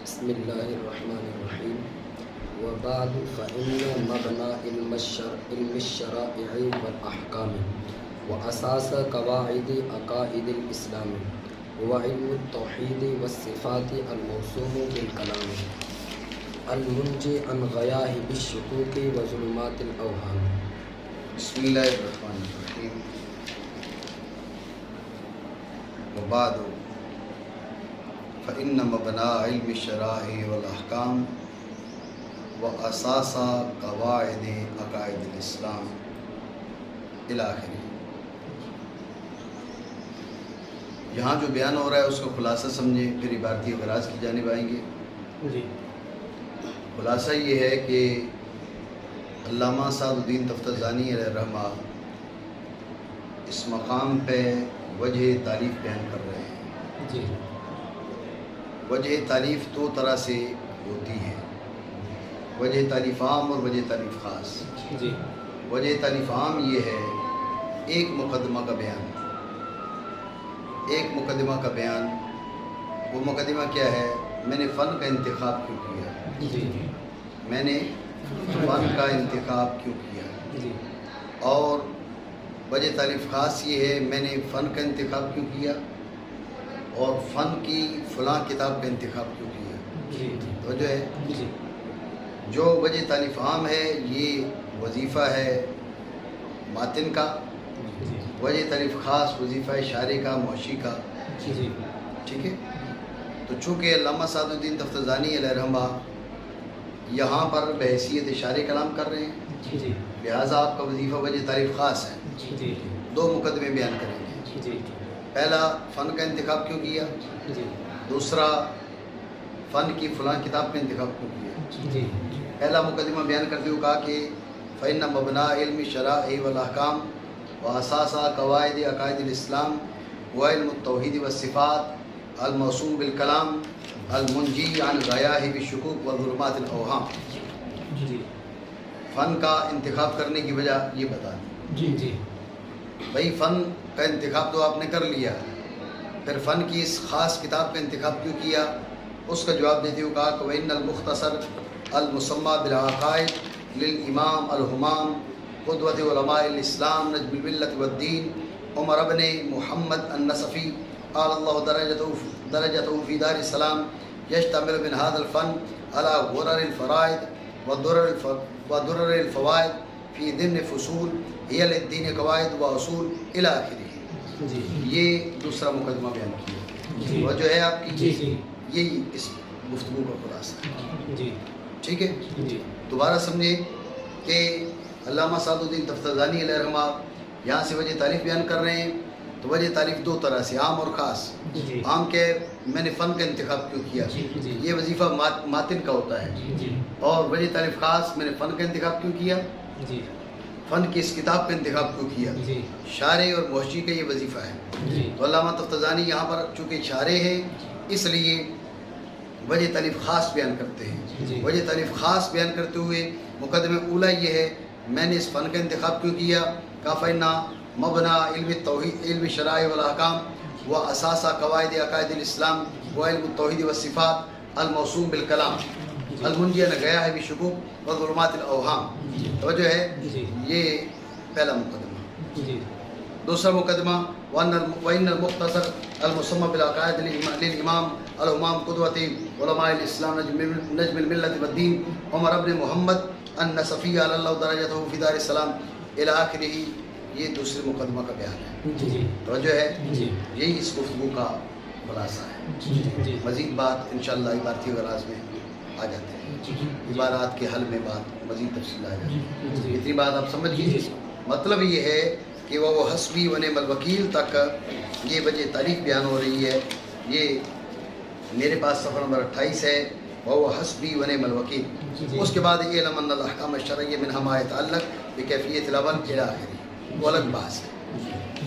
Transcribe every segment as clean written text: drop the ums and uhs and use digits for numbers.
بسم اللہ الرحمن الرحیم وبعد فإن مبنى علم الشرائع والأحکام وأساس قواعد عقائد الإسلام وعلم التوحید والصفات الموصوم بالکلام المنجی عن غیاہب الشکوک وظلمات الأوہام۔ بسم اللہ الرحمن الرحیم وبعد فإن مبنى علم الشرائع والأحکام وأساس قواعد عقائد الاسلام الی آخر۔ یہاں جو بیان ہو رہا ہے اس کا خلاصہ سمجھیں، پھر عبارتی اغراض کی جانب آئیں گے۔ خلاصہ یہ ہے کہ علامہ سعد الدین تفتزانی علیہ الرحمہ اس مقام پہ وجہ تعریف بیان کر رہے ہیں۔ وجہ تعریف دو طرح سے ہوتی ہے، وجہ تعریف عام اور وجہ تعریف خاص۔ وجہ تعریف عام یہ ہے ایک مقدمہ کا بیان، ایک مقدمہ کا بیان۔ وہ مقدمہ کیا ہے؟ میں نے فن کا انتخاب کیوں کیا، میں نے فن کا انتخاب کیوں کیا۔ اور وجہ تعریف خاص یہ ہے میں نے فن کا انتخاب کیوں کیا اور فن کی فلاں کتاب کا انتخاب کیوں کیا۔ تو جو ہے جو وجہ تعریف عام ہے یہ وظیفہ ہے ماتن کا، وجہ تعریف خاص وظیفہ ہے شاعری کا، معاشی کا۔ ٹھیک ہے، تو چونکہ علامہ سعد الدین تفتزانی علیہ الرحمہ یہاں پر بحیثیت شاعری کلام کر رہے ہیں، لہٰذا آپ کا وظیفہ وجہ تعریف خاص ہے۔ دو مقدمے بیان کریں گے۔ پہلا فن کا انتخاب کیوں کیا، دوسرا فن کی فلاں کتاب کا انتخاب کیوں کیا۔ پہلا مقدمہ بیان کرتے ہوئے کہا کہ فإن مبنى علم الشرائع والأحکام وأساس قواعد عقائد الاسلام وعلم التوحید والصفات الموصوم بالکلام المنجی عن غیاہب الشکوک وظلمات الأوہام۔ فن کا انتخاب کرنے کی وجہ یہ بتا دی۔ بھئی فن کا انتخاب تو آپ نے کر لیا، پھر فن کی اس خاص کتاب کا انتخاب کیوں کیا؟ اس کا جواب دیتے ہوئے کہا کہ وَإِنَّ الْمُخْتَصَرَ الْمُسَمَّى بِالْعَقَائِدِ لِلْإِمَامِ الْحُمَام قُدْوَةِ عُلَمَاءِ الْإِسْلَامِ نَجْمِ الْمِلَّةِ وَالدِّينِ عمر بن محمد النصفی قال اللہ درجته فی دار السلام یشتمل من هذا الفن على غرر الفرائض ودرر الفوائد فی ضمن فصول ہی للدین قواعد و اصول الی آخرہ۔ یہ دوسرا مقدمہ بیان کیا، وہ جو ہے آپ کی یہی اس گفتگو کا خلاصہ ہے۔ ٹھیک ہے، دوبارہ سمجھیں کہ علامہ سعد الدین تفتزانی علیہ الرحمہ یہاں سے وجہ تعریف بیان کر رہے ہیں، تو وجہ تعریف دو طرح سے، عام اور خاص۔ عام کے میں نے فن کا انتخاب کیوں کیا، یہ وظیفہ ماتن کا ہوتا ہے، اور وجہ تعریف خاص میں نے فن کا انتخاب کیوں کیا، فن کی اس کتاب کا انتخاب کیوں کیا۔ شاعری اور معاشی کا یہ وظیفہ ہے۔ تو علامہ تفتزانی یہاں پر چونکہ شاعری ہے اس لیے وجہ تعریف خاص بیان کرتے ہیں۔ وجہ تعریف خاص بیان کرتے ہوئے مقدمہ اولا یہ ہے میں نے اس فن کا انتخاب کیوں کیا، کافینا مبنى علم التوحید علم الشرائع والاحکام و اساس قواعد عقائد الاسلام و علم التوحید والصفات الموصوم بالکلام المنجی عن غیاہب الشکوک وظلمات الاوہام۔ توجہ ہے، یہ پہلا مقدمہ۔ دوسرا مقدمہ وَإِنَّ الْمُخْتَصَرَ الْمُسَمَّى بِالْعَقَائِدِ لِلْإِمَامِ الْحُمَام قُدْوَةِ عُلَمَاءِ الْإِسْلَامِ نَجْمِ الْمِلَّةِ وَالدِّينِ عمر بن محمد النصفی علی اللہ درجتہ فی دار السلام الی آخرہ۔ یہ دوسرے مقدمہ کا بیان ہے۔ توجہ ہے، یہی اس گفتگو کا خلاصہ ہے۔ مزید بات انشاءاللہ عبارتی اغراض میں آ جاتے ہیں، عبارات کے حل میں بات مزید تفصیل آ جاتی ہے۔ اتنی بات آپ سمجھ لیجیے۔ مطلب یہ ہے کہ وہ حسبی و نعم الوکیل تک یہ وجہ تعریف بیان ہو رہی ہے۔ یہ میرے پاس صفحہ نمبر 28 ہے، وہ حسبی و نعم الوکیل۔ اس کے بعد اعلم ان الاحکام الشرعیہ منہا ما یتعلق بکیفیت العمل الی آخرہ، وہ الگ بحث ہے۔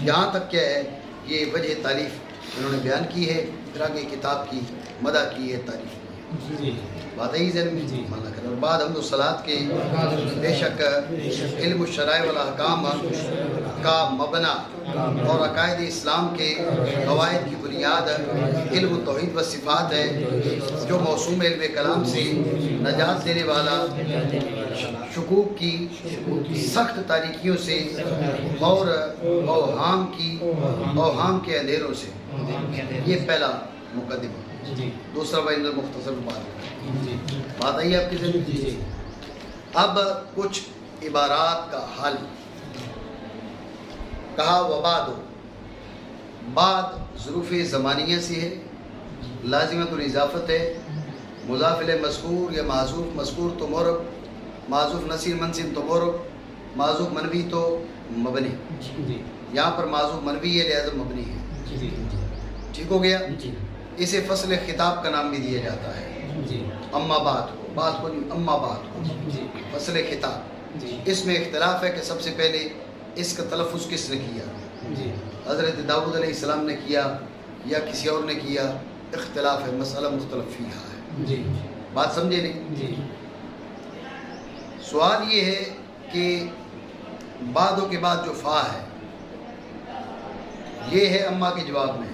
یہاں تک کیا ہے، یہ وجہ تعریف انہوں نے بیان کی ہے، پھر آگے کتاب کی مدح کی ہے، تعریف کی ہے۔ بات ہے ذہن میں مانا کریں۔ اور بعد حمد و صلوات کے بے شک علم الشرائع والاحکام کا مبنی اور عقائد اسلام کے قواعد کی بنیاد بنیاد علم توحید و صفات ہے، جو موسوم علم کلام سے نجات دینے والا، شکوک کی سخت تاریکیوں سے اور اوہام کے اندھیروں سے۔ یہ پہلا مقدمہ۔ دوسرا بین المختصر بات آئی آپ کی ذہن۔ اب کچھ عبارات کا حل۔ کہا وبعد، بعد ظروف زمانیہ سے ہے، لازمۃ الاضافت ہے، مضاف الیہ مذکور یا معذوف مذکور تو معرب، معذوف نصیر منصب تو معرب، معذوف منوی تو مبنی۔ یہاں پر معذوف منوی ہے لہذا مبنی ہے۔ ٹھیک ہو گیا؟ اسے فصل خطاب کا نام بھی دیا جاتا ہے۔ اما بات کو نہیں، اما بات کو فصل خطاب۔ اس میں اختلاف ہے کہ سب سے پہلے اس کا تلفظ کس نے کیا، حضرت داؤد علیہ السلام نے کیا یا کسی اور نے کیا، اختلاف ہے، مسئلہ مختلف فیہا ہے۔ بات سمجھے نہیں؟ سوال یہ ہے کہ بعدوں کے بعد جو فا ہے یہ ہے اما کے جواب میں،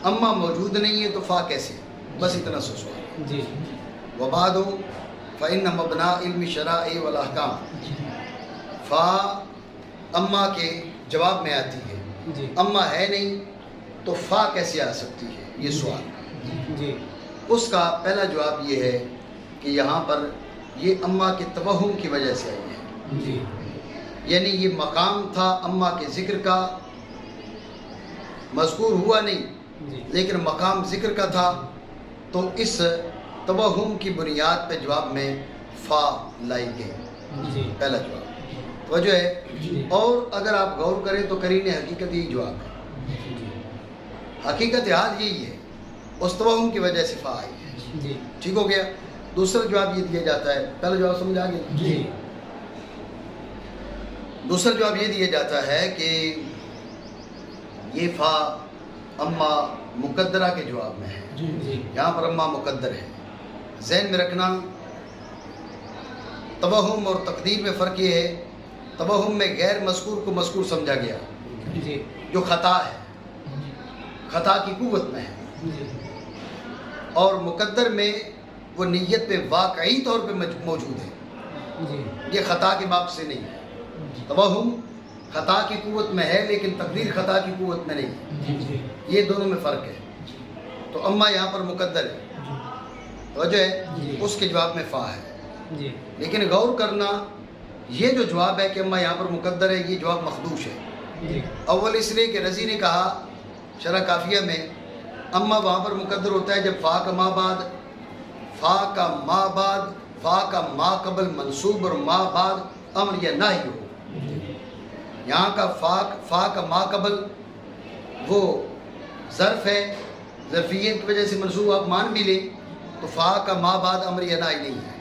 اما موجود نہیں ہے تو فا کیسے؟ بس اتنا سا سوال۔ وبعد فإن مبنا علم شرائع والاحکام، فا اما کے جواب میں آتی ہے، اما ہے نہیں تو فا کیسے آ سکتی ہے؟ یہ سوال۔ اس کا پہلا جواب یہ ہے کہ یہاں پر یہ اما کے توہم کی وجہ سے آئی ہے، یعنی یہ مقام تھا اما کے ذکر کا، مذکور ہوا نہیں لیکن مقام ذکر کا تھا، تو اس توہم کی بنیاد پہ جواب میں فا لائی گئی۔ پہلا جواب وجہ ہے۔ اور اگر آپ غور کریں تو قرین حقیقت یہی جواب ہے، حقیقت حال یہی ہے، اس توہم کی وجہ سے فا آئی ہے۔ ٹھیک ہو گیا؟ دوسرا جواب یہ دیا جاتا ہے، پہلا جواب سمجھ آ گیا؟ دوسرا جواب یہ دیا جاتا ہے کہ یہ فا اما مقدرہ کے جواب میں ہے، یہاں پر اما مقدر ہے۔ ذہن میں رکھنا توہم اور تقدیر میں فرق یہ ہے، توہم میں غیر مذکور کو مذکور سمجھا گیا جو خطا ہے، خطا کی قوت میں ہے، اور مقدر میں وہ نیت پہ واقعی طور پہ موجود ہے، یہ خطا کے باب سے نہیں ہے۔ توہم خطا کی قوت میں ہے لیکن تقدیر خطا کی قوت میں نہیں، یہ دونوں میں فرق ہے۔ تو اما یہاں پر مقدر ہے، وجہ ہے اس کے جواب میں فا ہے، لیکن غور کرنا یہ جو جواب ہے کہ اما یہاں پر مقدر ہے، یہ جواب مخدوش ہے۔ اول اس لیے کہ رضی نے کہا شرح کافیہ میں اما وہاں پر مقدر ہوتا ہے جب فا کا ما بعد، فا کا ما بعد، فا کا ما قبل منصوب اور ما بعد امر یا نہی ہو۔ یہاں کا فا کا ما قبل وہ ظرف ہے، ظرفیت کی وجہ سے منصوب آپ مان بھی لیں تو فا کا ما بعد امر یا نہی نہیں ہے۔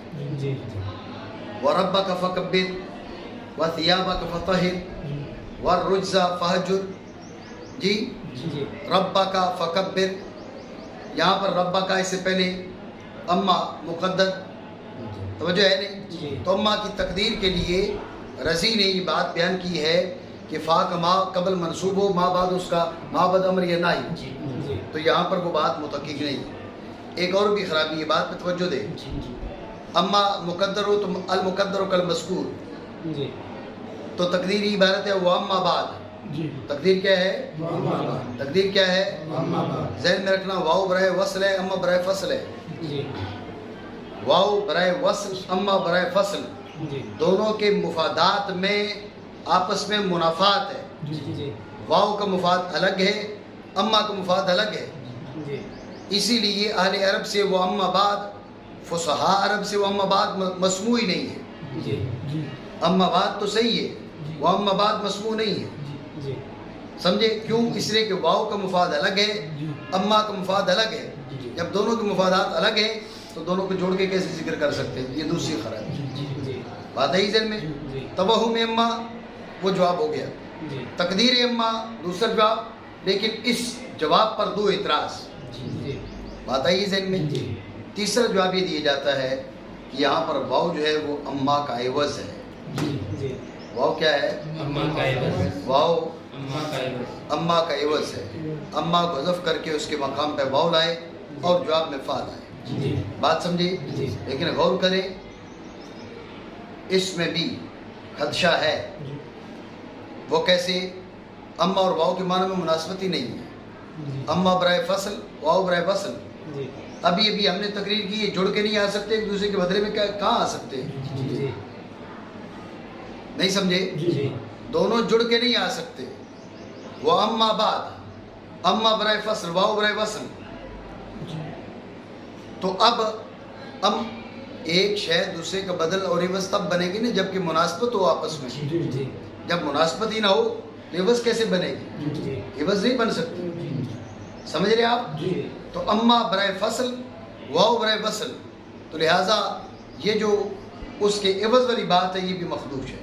وَرَبَّكَ فَكَبِّرْ وَثِيَابَكَ فَطَهِرْ وَالرُّجْزَ فَهْجُرْ۔ جی رَبَّكَ فَكَبِّرْ، یہاں پر رَبَّكَ اس سے پہلے اما مقدر، توجہ ہے نہیں؟ تو اما کی تقدیر کے لیے رضی نے یہ بات بیان کی ہے کہ فا کا ما قبل منصوب ہو، ما بعد اس کا ما بعد امر یا نہی، تو یہاں پر وہ بات متحقق نہیں۔ ایک اور بھی خرابی، یہ بات پہ توجہ دے، اما مقدر ہو تو المقدر کالمذکور، تو تقدیری عبارت ہے وہ اما بعد۔ تقدیر کیا ہے؟ تقدیر کیا ہے؟ ذہن میں رکھنا، واو برائے وصل ہے، اما برائے فصل ہے۔ واو برائے وصل، اما برائے فصل، دونوں کے مفادات میں آپس میں منافات ہے۔ واو کا مفاد الگ ہے، اما کا مفاد الگ ہے، اسی لیے اہل عرب سے وہ اما بعد، فصحاء عرب سے وہ اما بعد مسموع ہی نہیں ہے۔ اما بعد تو صحیح ہے، وہ اما بعد مسموع نہیں ہے، سمجھے؟ کیوں؟ اس لیے کہ واو کا مفاد الگ ہے، اما کا مفاد الگ ہے۔ جب دونوں کے مفادات الگ ہیں تو دونوں کو جوڑ کے کیسے ذکر کر سکتے ہیں؟ یہ دوسری خرابی۔ بات ہے ذہن میں؟ توہم اما وہ جواب ہو گیا، تقدیر اما دوسرا جواب، لیکن اس جواب پر دو اعتراض۔ بات آئی ذہن میں؟ تیسرا جواب یہ دیا جاتا ہے کہ یہاں پر واو جو ہے وہ اما کا عوض ہے۔ واو کیا ہے؟ واو اما کا عوض ہے، اما کو حذف کر کے اس کے مقام پہ واو لائے اور جواب میں فا لائے. بات سمجھے؟ لیکن غور کریں اس میں بھی خدشہ ہے. وہ کیسے؟ اما اور واو کے معنی میں مناسبت ہی نہیں ہے. اما برائے فصل، واو برائے وصل. ابھی ہم نے تقریر کی، یہ جڑ کے نہیں آ سکتے ایک دوسرے کے بدلے میں، کہاں آ سکتے ہیں؟ نہیں سمجھے؟ دونوں جڑ کے نہیں آ سکتے. وہ اما بعد، اما برائے فصل، واو برائے وصل. تو اب ایک شے دوسرے کا بدل اور عوض تب بنے گی نا جبکہ مناسبت ہو آپس میں. جب مناسبت ہی نہ ہو تو عوض کیسے بنے گی؟ عوض نہیں بن سکتی. سمجھ رہے آپ؟ تو اما برائے فصل، واو برائے وصل. تو لہٰذا یہ جو اس کے عوض والی بات ہے یہ بھی مخدوش ہے.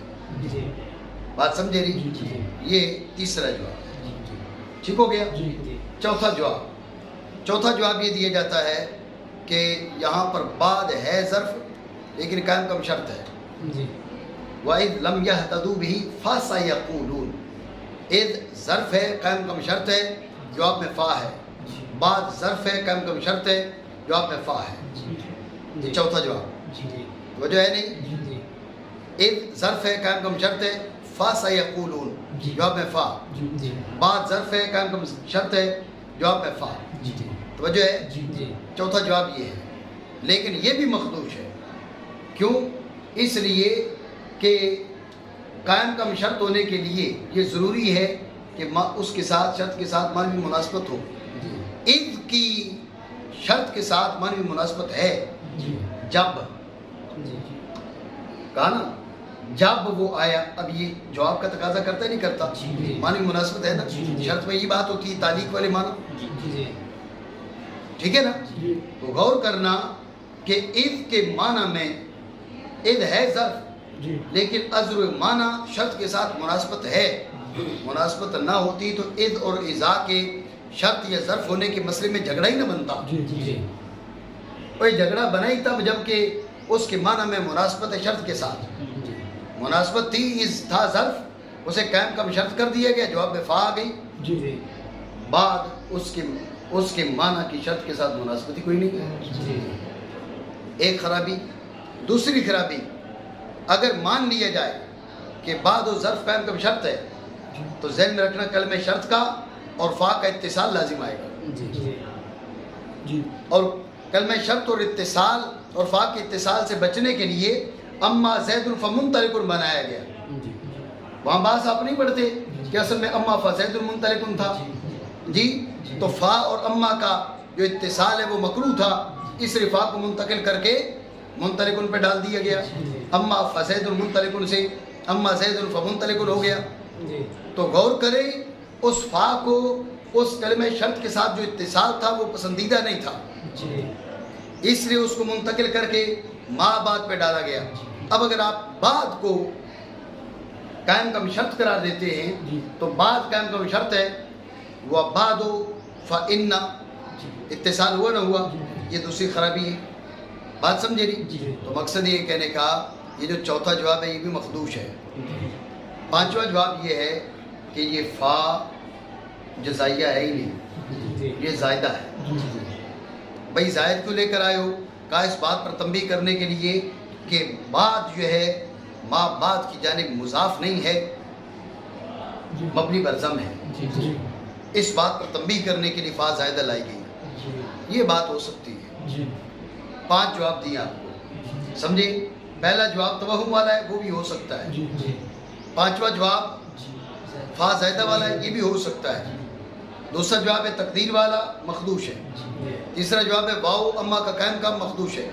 بات سمجھے رہی؟ یہ تیسرا جواب ٹھیک ہو گیا. چوتھا جواب یہ دیا جاتا ہے کہ یہاں پر بعد ہے ظرف لیکن قائم کم شرط ہے. وَإِذْ لَمْ يَهْتَدُوا بِهِ فَسَيَقُولُونَ. اذ ظرف ہے، قائم کم شرط ہے، جواب میں فا ہے. بعد ظرف ہے، قائم کم شرط ہے، جواب میں فا ہے. یہ چوتھا جواب وجہ ہے نہیں. اذ ظرف ہے، قائم کم شرط ہے، فا سیقولون، جواب میں فا. بعد ظرف ہے، قائم کم شرط ہے، جواب میں فا. توجہ ہے؟ چوتھا جواب یہ ہے. لیکن یہ بھی مخدوش ہے. کیوں؟ اس لیے کہ قائم کم شرط ہونے کے لیے یہ ضروری ہے کہ اس کے ساتھ شرط کے ساتھ معنوی مناسبت ہو. اذ کی شرط کے ساتھ معنوی مناسبت ہے جب، کہا نا جب وہ آیا. اب یہ جواب کا تقاضا کرتا ہی نہیں کرتا، معنی مناسبت ہے نا. شرط میں یہ بات ہوتی ہے تعلیق والے معنی. ٹھیک ہے نا؟ تو غور کرنا کہ اذ کے معنی میں اذ ہے ظرف لیکن ازر معنی شرط کے ساتھ مناسبت ہے. مناسبت نہ ہوتی تو اذ اور اذا کے شرط یا ظرف ہونے کے مسئلے میں جھگڑا ہی نہ بنتا. کوئی جھگڑا بنا ہی تب جب کہ اس کے معنی میں مناسبت ہے شرط کے ساتھ. مناسبت تھی، اذ تھا ظرف، اسے قائم کم شرط کر دیا گیا، جواب میں فا آ گئی. بعد اس کے معنی کی شرط کے ساتھ مناسبت ہی کوئی نہیں. ایک خرابی. دوسری خرابی، اگر مان لیا جائے کہ بعد و ظرف قائم کم شرط ہے تو ذہن میں رکھنا کلمہ شرط کا اور فا کا اتصال لازم آئے گا. اور کلمہ شرط اور اتصال اور فا کے اتصال سے بچنے کے لیے اما زید فمنطلق بنایا گیا. وہاں بات آپ نہیں پڑھتے کہ اصل میں اما فزید منطلق تھا جی. تو فا اور اما کا جو اتصال ہے وہ مکروہ تھا، اس لیے فا کو منتقل کر کے منطلق پہ ڈال دیا گیا. اما فزید منطلق سے اما زید فمنطلق ہو گیا. تو غور کریں اس فا کو اس کلمہ شرط کے ساتھ جو اتصال تھا وہ پسندیدہ نہیں تھا، اس لیے اس کو منتقل کر کے ما بعد پہ ڈالا گیا. اب اگر آپ بعد کو قائم کم شرط قرار دیتے ہیں تو بعد قائم کم شرط ہے، وہ بعد فإن اتصال ہوا نہ ہوا، یہ دوسری خرابی ہے. بات سمجھے نہیں؟ تو مقصد یہ کہنے کا یہ جو چوتھا جواب ہے یہ بھی مخدوش ہے. پانچواں جواب یہ ہے کہ یہ فا جزائیہ ہے ہی نہیں، یہ زائدہ ہے. بھائی زائد کیوں لے کر آئے ہو؟ کہا اس بات پر تنبیہ کرنے کے لیے کہ بعد جو ہے ما بعد کی جانب مضاف نہیں ہے، مبنی بر ضم ہے. اس بات پر تنبیہ کرنے کے لیے فا زائدہ لائی گئی. یہ بات ہو سکتی ہے. 5 جواب دیے آپ کو، سمجھے؟ پہلا جواب توہم والا ہے، وہ بھی ہو سکتا ہے. 5واں جواب فا زائدہ والا ہے، یہ بھی ہو سکتا ہے. دوسرا جواب ہے تقدیر والا، مخدوش ہے. تیسرا جواب ہے واو اما کا قائم کا، مخدوش ہے.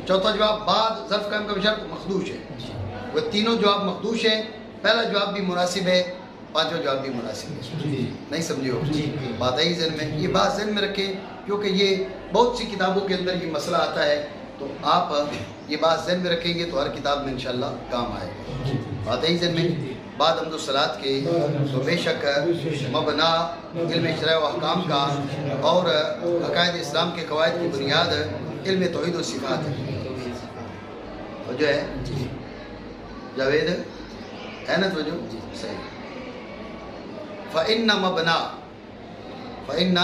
چوتھا جواب بعد ظرف قائم کا شرط، مخدوش ہے. وہ تینوں جواب مخدوش ہیں. پہلا جواب بھی مناسب ہے، 5واں جواب بھی مناسب ہے. نہیں سمجھے ہو؟ بات آئی ذہن میں؟ یہ بات ذہن میں رکھیں کیونکہ یہ بہت سی کتابوں کے اندر یہ مسئلہ آتا ہے. تو آپ یہ بات ذہن میں رکھیں گے تو ہر کتاب میں انشاءاللہ کام آئے گا. بات آئی ذہن میں؟ بعد حمد و صلات کے تو بے شک مبنا علم شرع و احکام کا اور عقائد اسلام کے قواعد کی بنیاد علم توحید و صفات ہے. جو ہے جاوید ہے نا توجہ صحیح. فإن مبنا، فإن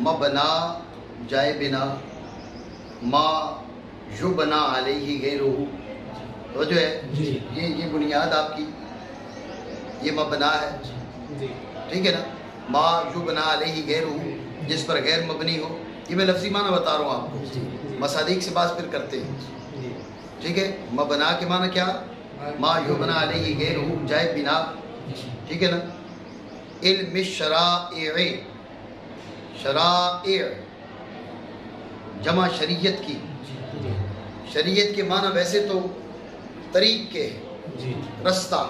مبنا جائے بنا، ما یبنا علیہ غیرہ، تو جو ہے یہ بنیاد آپ کی، یہ مبنا ہے، ٹھیک ہے نا، ما یبنا علیہ غیرہ، جس پر غیر مبنی ہو. یہ میں لفظی معنی بتا رہا ہوں آپ کو، مصادیق سے بات پھر کرتے ہیں، ٹھیک ہے. مبنا کے معنی کیا؟ ما یبنا علیہ غیرہ، جائے بنا، ٹھیک ہے نا. علم الشرائع، شرائع جمع شریعت کی. شریعت کے معنی ویسے تو طریق کے رستہ،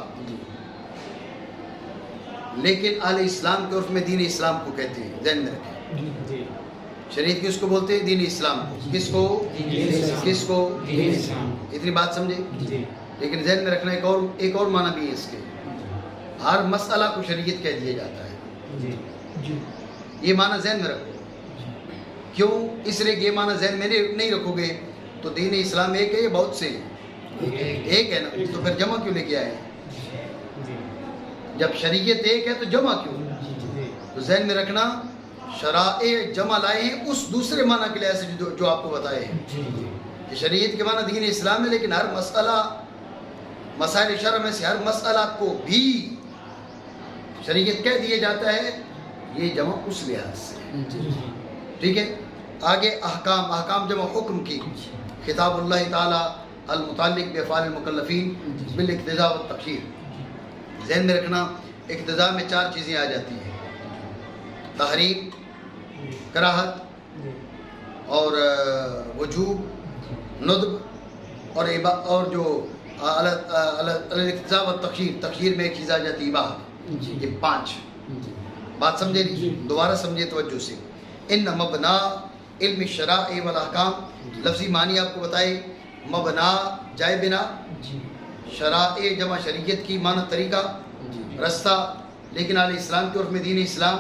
لیکن اہل اسلام کے عرف میں دین اسلام کو کہتے ہیں، ذہن میں رکھیں. شریعت کس کو بولتے ہیں؟ دین اسلام کو. کس کو؟ کس کو؟ اتنی بات سمجھے. لیکن ذہن میں رکھنا ایک اور معنی بھی ہے اس کے، ہر مسئلہ کو شریعت کہہ دیا جاتا ہے. یہ معنی ذہن میں رکھو. کیوں؟ اس لیے یہ معنی ذہن میں نہیں رکھو گے تو دین اسلام ایک ہے یا بہت سے ایک ہے نا، تو پھر جمع کیوں لے کے آئے؟ جب شریعت ایک ہے تو جمع کیوں؟ تو ذہن میں رکھنا شرائع جمع لائے ہیں اس دوسرے معنی کے لحاظ سے جو آپ کو بتائے ہیں کہ شریعت کے معنی دین اسلام ہے، لیکن ہر مسئلہ، مسائل شرع میں سے ہر مسئلہ کو بھی شریعت کہہ دیا جاتا ہے. یہ جمع اس لحاظ سے، ٹھیک ہے. آگے احکام، احکام جمع حکم کی. خطاب اللہ تعالی المتعلق بافعال المکلفین بالاقتضاء والتقشیر. ذہن میں رکھنا اقتضاء میں 4 چیزیں آ جاتی ہیں: تحریم، کراہت، اور وجوب، ندب، اور جو الاقتضاء والتقشیر، تقشیر میں ایک چیز آ جاتی ہے اباحہ. یہ 5 بات سمجھے نہیں؟ دوبارہ سمجھے توجہ سے. ان مبنا علم الشرائع والاحکام، لفظی معنی آپ کو بتائے. مبنا جائے بنا، شرائع جمع شریعت کی، معنی طریقہ، رستہ، لیکن اہل اسلام کے عرف میں دین اسلام.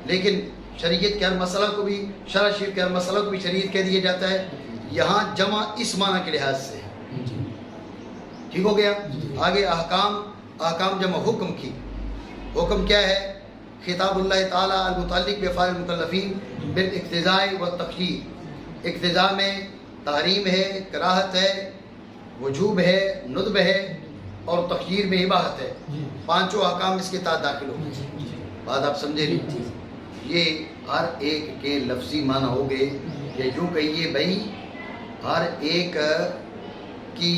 لیکن شریعت کے ہر مسئلہ کو بھی، شرع شریف کے ہر مسئلہ کو بھی شریعت کہہ دیا جاتا ہے. یہاں جمع اس معنی کے لحاظ سے، ٹھیک ہو گیا. آگے احکام، احکام جمع حکم کی. حکم کیا ہے؟ خطاب اللہ تعالی المتعلق بافعال المکلفین بالاقتضاء والتقشیر. اقتضاء میں تحریم ہے، کراہت ہے، وجوب ہے، ندب ہے، اور تقشیر میں اباحت ہے. 5 احکام اس کے تحت داخل ہو گئے. بات آپ سمجھے نہیں؟ یہ ہر ایک کے لفظی معنی ہو گئے، یا یوں کہیے بھائی ہر ایک کی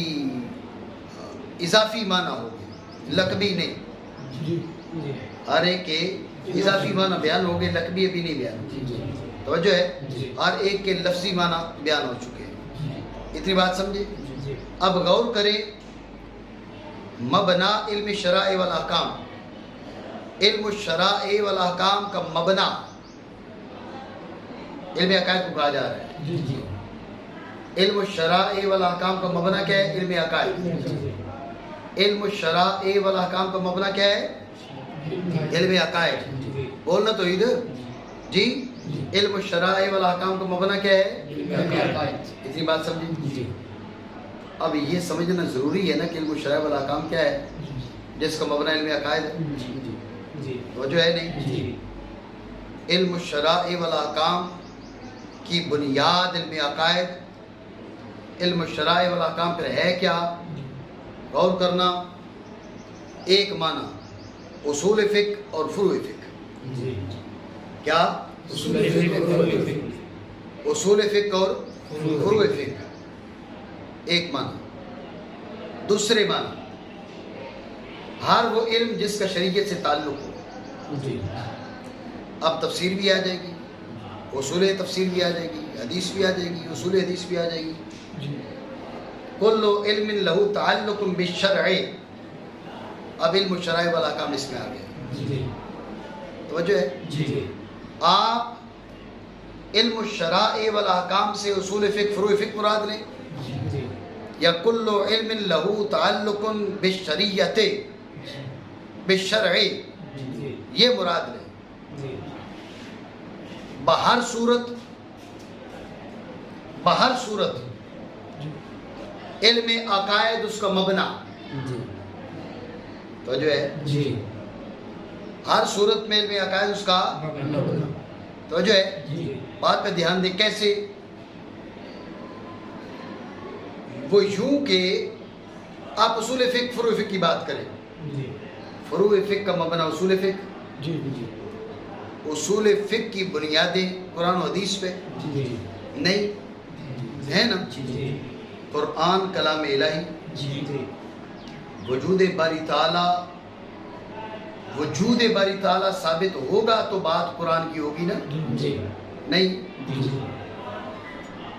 اضافی معنی ہو گئے، لقبی نہیں. ہر ایک کے اضافی معنی بیان ہو گئے، لقبی ابھی نہیں بیان. توجہ ہے، ہر ایک کے لفظی معنی بیان ہو چکے ہیں. اتنی بات سمجھے. اب غور کریں، مبنا علم الشرائع والاحکام، علم الشرائع والاحکام کا مبنا علم عقائد کو کہا جا رہا ہے. علم الشرائع والاحکام کا مبنا کیا ہے؟ علم عقائد. علم الشرائع والاحکام کا مبنا کیا ہے؟ علم عقائد. بولنا تو ادھر جی. علم الشرائع والاحکام کا مبنا کیا ہے؟ اتنی بات سمجھیں. اب یہ سمجھنا ضروری ہے نا کہ علم الشرائع والاحکام کیا ہے، جس کا مبنا علم عقائد ہے. وہ جو ہے نہیں، علم الشرائع والاحکام کی بنیاد علم عقائد. علم الشرائع والاحکام پھر ہے کیا؟ غور کرنا. ایک معنی اصول فقہ اور فروع فقہ. کیا؟ اصول فقہ اور فروع فقہ ایک معنی. دوسرے معنی ہر وہ علم جس کا شریعت سے تعلق ہو. اب تفسیر بھی آ جائے گی، اصول تفسیر بھی آ جائے گی، حدیث بھی آ جائے گی، اصول حدیث بھی آ جائے گی. کل علم لہ تعلق بالشرع. اب علم الشرائع والاحکام اس میں آ گیا. توجہ ہے. آپ علم الشرائع والاحکام سے اصول فقہ، فروع فقہ مراد لیں، یا کل علم لہ تعلق بالشریعت بالشرع یہ مراد لیں. بہر صورت علم عقائد اس کا مبنا. تو جو ہے ہر صورت میں علم عقائد اس کا توجہ ہے. بات پہ دھیان دیں. کیسے؟ وہ یوں کہ آپ اصول فقہ فروع فقہ کی بات کریں. فروع فقہ کا مبنی اصول فقہ. اصول فقہ کی بنیادیں قرآن و حدیث پہ نہیں ہے نا. قرآن کلام الہی. وجود باری تعالیٰ ثابت ہوگا تو بات قرآن کی ہوگی نا. نہیں.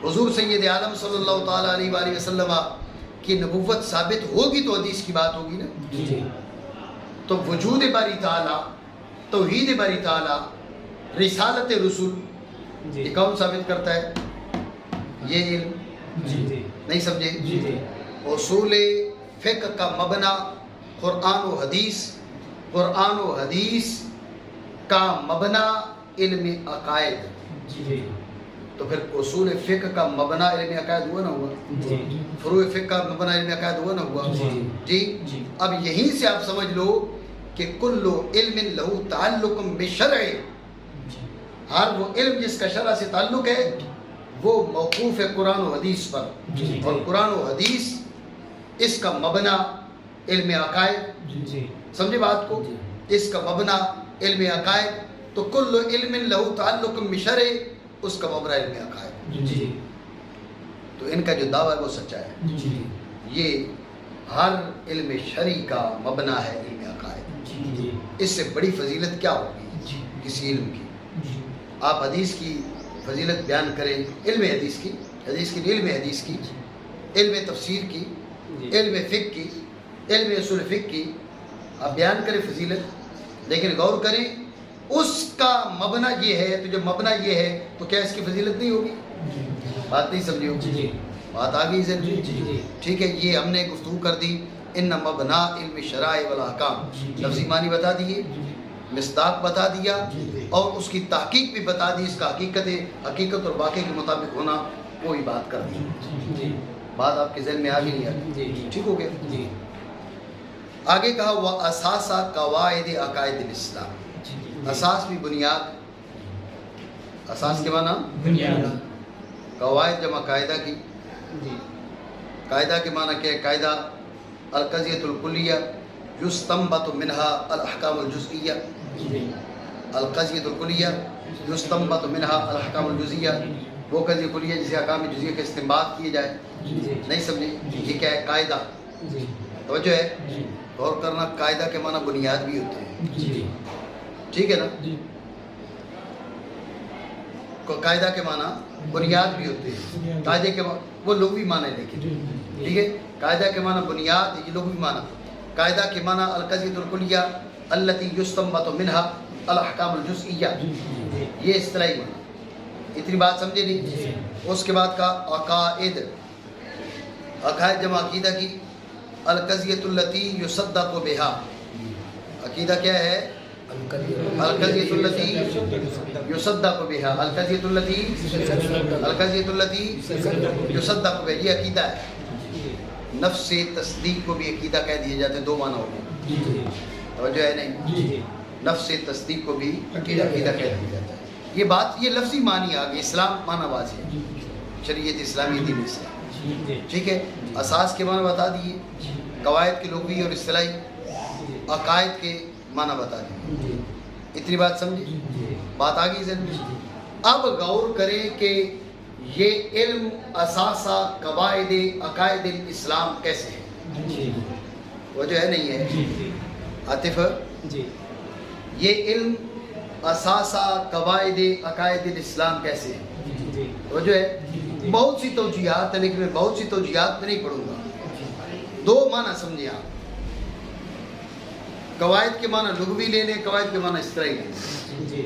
حضور سید عالم صلی اللہ تعالیٰ علیہ وآلہ وسلم کی نبوت ثابت ہوگی تو حدیث کی بات ہوگی نا. تو وجود باری تعالیٰ، توحید باری تعالیٰ، رسالت رسول، یہ کون ثابت کرتا ہے؟ یہ علم. نہیں سمجھے؟ اصول فقہ کا مبنی قرآن و حدیث، قرآن و حدیث کا مبنی علم عقائد. تو پھر اصول فقہ کا مبنی علم عقائد ہوا نہ ہوا؟ فروع فقہ کا مبنی علم عقائد ہوا نہ ہوا؟ جی. اب یہیں سے آپ سمجھ لو کہ کل علم لہو تعلق بشرع، ہر وہ علم جس کا شرع سے تعلق ہے وہ موقوف ہے قرآن و حدیث پر. اور قرآن و حدیث اس کا مبنی علم عقائد. سمجھے بات کو؟ اس کا مبنی علم عقائد. تو کل علم لہو تعلق بشرع، اس کا مبنی علم عقائد. تو ان کا جو دعویٰ ہے وہ سچا ہے. یہ ہر علم شرعی کا مبنی ہے علم عقائد. اس سے بڑی فضیلت کیا ہوگی کسی علم کی؟ آپ حدیث کی فضیلت بیان کریں، علم حدیث کی، علم حدیث کی، علم تفسیر کی، علم فقہ کی، علم اصول فقہ کی، آپ بیان کریں فضیلت، لیکن غور کریں اس کا مبنی یہ ہے. تو جب مبنی یہ ہے تو کیا اس کی فضیلت نہیں ہوگی؟ بات نہیں سمجھی ہوگی؟ بات آ گئی ذہن میں؟ ٹھیک ہے. یہ ہم نے گفتگو کر دی. ان مبنا علم شرائع والاحکام، لفظی معنی بتا دیے، مصداق بتا دیا، اور اس کی تحقیق بھی بتا دی. اس کا حقیقت اور واقع کے مطابق ہونا، کوئی بات کر دی. بات آپ کے ذہن میں آ گئی نہیں آ گئی؟ ٹھیک ہو گیا. آگے کہا وہ اساسہ قواعد عقائد الاسلام. اساس بھی بنیاد. اساس کے معنی بنیاد. قواعد جمع قاعدہ کی. قاعدہ کے معنی کیا ہے؟ قاعدہ القضیۃ الکلیہ یستنبط منها الاحکام الجزئیہ. القضیۃ الکلیہ یستنبط منها الاحکام الجزئیہ، وہ قضیہ کلیہ جسے احکام جزئیہ کا استنباط کیے جائے. نہیں سمجھے؟ یہ کیا ہے؟ قاعدہ. توجہ ہے؟ غور کرنا. قاعدہ کے معنی بنیاد بھی ہوتے ہیں. ٹھیک ہے نا؟ قاعدہ کے معنی بنیاد بھی ہوتے ہیں. قاعدے کے وہ لغوی معنی ہے، لیکن ٹھیک ہے. قاعدہ کے معنی بنیاد، یہ لغوی معنی. قاعدہ کے معنی القضیۃ الکلیہ التی یستنبط منها الاحکام الجزئیہ، یہ اصطلاحی معنی. اتنی بات سمجھے نہیں؟ اس کے بعد کا عقائد. عقائد جمع عقیدہ کی. القضیۃ التی یصدق بها، عقیدہ کیا ہے؟ القضیۃ التی یصدق بها، القضیۃ التی یصدق بها، یہ عقیدہ ہے. نفس تصدیق کو بھی عقیدہ کہہ دیے جاتے ہیں. دو معنی ہو گئے. توجہ ہے نہیں؟ نفس تصدیق کو بھی عقیدہ کہہ دیا جاتا ہے. یہ بات، یہ لفظی معنی آ گئی. اسلام معنی واضح ہے، شریعت اسلامی دین اسلام. ٹھیک ہے. اساس کے معنی بتا دیے، قواعد کے لغوی اور اصطلاحی، عقائد کے معنی بتا دیے. اتنی بات سمجھی؟ بات آ گئی ذہن میں؟ اب غور کریں کہ یہ علم اساسہ قواعد عقائد الاسلام کیسے ہے؟ وجہ ہے نہیں ہے؟ عاطف، یہ علم اساسہ قواعد عقائد الاسلام کیسے ہے؟ وجہ ہے؟ بہت سی توجیہات ہیں، لیکن میں بہت سی توجیہات میں نہیں پڑھوں گا. دو معنی سمجھیں آپ. قواعد کے معنی لغوی لے لیں، قواعد کے معنی اصطلاحی لے لیں.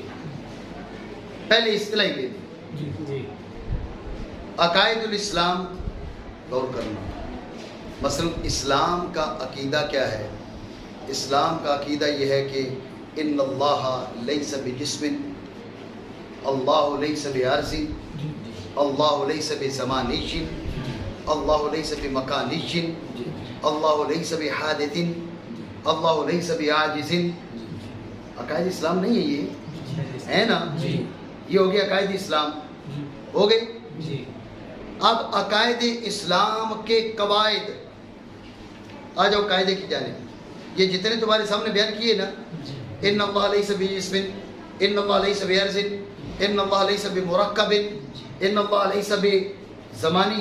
پہلے اصطلاحی لے لیں. عقائد الاسلام غور کرنا. مثلا اسلام کا عقیدہ کیا ہے؟ اسلام کا عقیدہ یہ ہے کہ ان اللہ لیس بجسم، اللہ لیس بعرض، اللہ لیس بزمانیش، اللہ لیس بمکانیش، اللہ لیس بحادث، اللہ لیس بعاجز. عقائد اسلام نہیں ہے یہ، ہے نا؟ یہ ہو گیا عقائد اسلام، ہو گئے؟ اب عقائد اسلام کے قواعد، آ جاؤ قاعدے کی جانب. یہ جتنے تمہارے سامنے بیان کیے نا، ان اللہ لیس بجسم، ان اللہ لیس بعرض، ان اللہ لیس بمرکب، ان اللہ لیس بزمانی